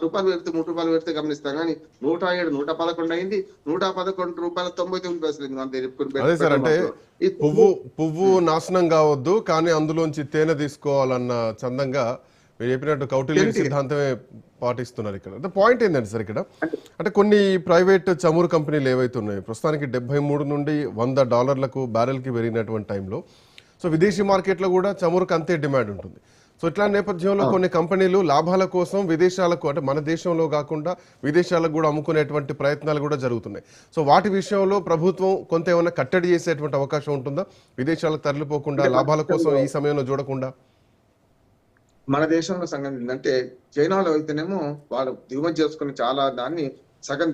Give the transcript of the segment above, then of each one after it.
రూపాయలు పెడితే 3 రూపాయలు పెడితే గమనిస్తాం కానీ 107 111 అయింది. 111 రూపాయల 99 పైసలు అదే సార్, అంటే పువ్వు పెట్రోల్. పువ్వు నాశనం కావద్దు కానీ అందులోంచి తేనె తీసుకోవాలన్న చందంగా మీరు చెప్పినట్టు కౌటిల్య ఏంటి? సిద్ధాంతమే పాటిస్తున్నారు ఇక్కడ. పాయింట్ ఏంటంటే సార్ ఇక్కడ, అంటే కొన్ని ప్రైవేట్ చమురు కంపెనీలు ఏవైతే ఉన్నాయో ప్రస్తుతానికి 73 నుండి $100 బ్యారెల్కి పెరిగినటువంటి టైంలో సో విదేశీ మార్కెట్లో కూడా చమురుకు అంతే డిమాండ్ ఉంటుంది. సో ఇట్లాంటి నేపథ్యంలో కొన్ని కంపెనీలు లాభాల కోసం విదేశాలకు, అంటే మన దేశంలో కాకుండా విదేశాలకు కూడా అమ్ముకునేటువంటి ప్రయత్నాలు కూడా జరుగుతున్నాయి. సో వాటి విషయంలో ప్రభుత్వం కొంత ఏమైనా కట్టడి చేసేటువంటి అవకాశం ఉంటుందా? విదేశాలకు తరలిపోకుండా లాభాల కోసం ఈ సమయంలో చూడకుండా. మన దేశంలో సంగతి ఏంటంటే చైనాలో అయితేనేమో వాళ్ళు దిగుమతి చేసుకుని చాలా దాన్ని సగం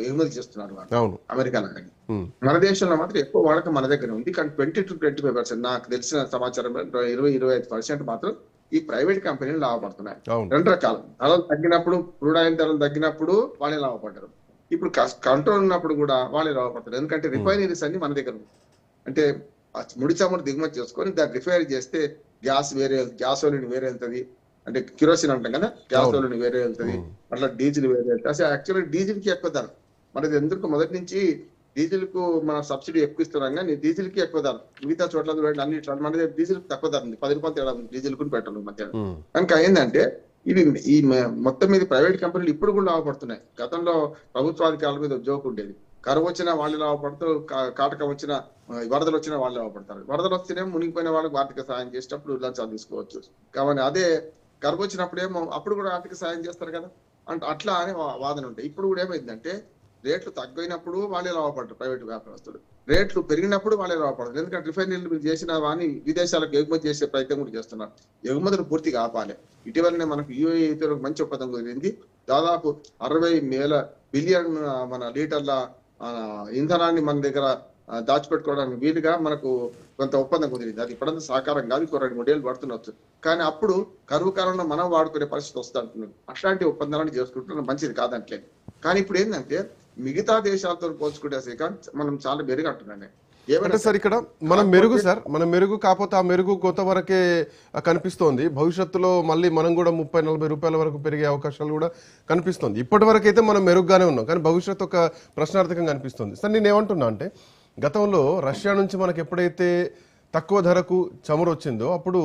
ఎగుమతి చేస్తున్నారు వాళ్ళు అవును. అమెరికాలో కానీ. మన దేశంలో మాత్రం ఎక్కువ వాడకం మన దగ్గర ఉంది. కానీ 20 to 25% నాకు తెలిసిన సమాచారం 20-25% మాత్రం ఈ ప్రైవేట్ కంపెనీలు లాభపడుతున్నాయి. అవును. 2 రకాలు ధరలు తగ్గినప్పుడు, క్రూడ్ ఆయిల్ ధరలు తగ్గినప్పుడు వాళ్ళే లాభపడ్డారు. ఇప్పుడు కంట్రోల్ ఉన్నప్పుడు కూడా వాళ్ళే లాభపడతారు. ఎందుకంటే రిఫైనరీస్ అన్ని మన దగ్గర ఉంది. అంటే ముడి చమురు దిగుమతి చేసుకొని దాన్ని రిఫైనరీ చేస్తే గ్యాస్ గ్యాసోలిన్ వేరే వెళ్తుంది. అంటే కిరోసిన్ అంటాం కదా, గ్యాసోలిన్ వేరే వెళ్తుంది, అట్లా డీజిల్ వేరే వెళ్తుంది. అసలు యాక్చువల్లీ డీజిల్ కి ఎక్కువ ధర మనది. ఎందుకు మొదటి నుంచి డీజిల్ కు మన సబ్సిడీ ఎక్కువ ఇస్తున్నాం కానీ డీజిల్ కి ఎక్కువ ధర. మిగతా చోట్ల అన్ని మన డీజిల్ తక్కువ ధర ఉంది. 10 రూపాయలు తేడా ఉంది డీజిల్ కు పెట్రోల్ మధ్య. కనుక ఏంటంటే ఇవి ఈ మొత్తం మీద ప్రైవేట్ కంపెనీలు ఇప్పుడు కూడా లాభపడుతున్నాయి. గతంలో ప్రభుత్వాధికారుల మీద జోక్ ఉండేది. కరువు వచ్చినా వాళ్ళు లాభపడతారు, కాటకం వచ్చిన వరదలు వచ్చినా వాళ్ళు లాభపడతారు. వరదలు వస్తేనే మునిగిపోయిన వాళ్ళకి ఆర్థిక సాయం చేసేటప్పుడు లంచాలు తీసుకోవచ్చు. కాబట్టి అదే కరువు వచ్చినప్పుడేమో అప్పుడు కూడా ఆర్థిక సాయం చేస్తారు కదా, అంటే అట్లా అనే వాదన ఉంటాయి. ఇప్పుడు కూడా ఏమైందంటే రేట్లు తగ్గినప్పుడు వాళ్ళే లాభపడతారు ప్రైవేట్ వ్యాపారస్తులు, రేట్లు పెరిగినప్పుడు వాళ్ళే లాభపడతారు. ఎందుకంటే రిఫైనరీలు మీరు చేసిన వాని విదేశాలకు ఎగుమతి చేసే ప్రయత్నం కూడా చేస్తున్నారు. ఎగుమతులు పూర్తిగా ఆపాలి. ఇటీవలనే మనకు యూఏఈతో మంచి ఒప్పందం కుదిరింది. దాదాపు 60,000 బిలియన్ మన లీటర్ల ఇంధనాన్ని మన దగ్గర దాచిపెట్టుకోవడానికి వీలుగా మనకు కొంత ఒప్పందం కుదిరింది. అది ఇప్పుడంతా సహకారం కాదు, 2-3 ఏళ్ళు పడుతున్నచ్చు. కానీ అప్పుడు కరువు కాలంలో మనం వాడుకునే పరిస్థితి వస్తూ అంటున్నారు. అట్లాంటి ఒప్పందాలను చేసుకుంటున్నాం, మంచిది కాదంటలేదు. కానీ ఇప్పుడు ఏంటంటే మిగతా దేశాలతో పోల్చుకుంటే శ్రీకాంత్ మనం చాలా మెరుగంటున్నాను. అంటే సార్ ఇక్కడ మనం మెరుగు కాకపోతే ఆ మెరుగు కొంత వరకే కనిపిస్తోంది. భవిష్యత్తులో మళ్ళీ మనం కూడా 30-40 రూపాయల వరకు పెరిగే అవకాశాలు కూడా కనిపిస్తుంది. ఇప్పటి వరకు అయితే మనం మెరుగ్గానే ఉన్నాం, కానీ భవిష్యత్తు ఒక ప్రశ్నార్థకంగా కనిపిస్తుంది. సార్ నేను ఏమంటున్నా అంటే గతంలో రష్యా నుంచి మనకు ఎప్పుడైతే తక్కువ ధరకు చమురు వచ్చిందో అప్పుడు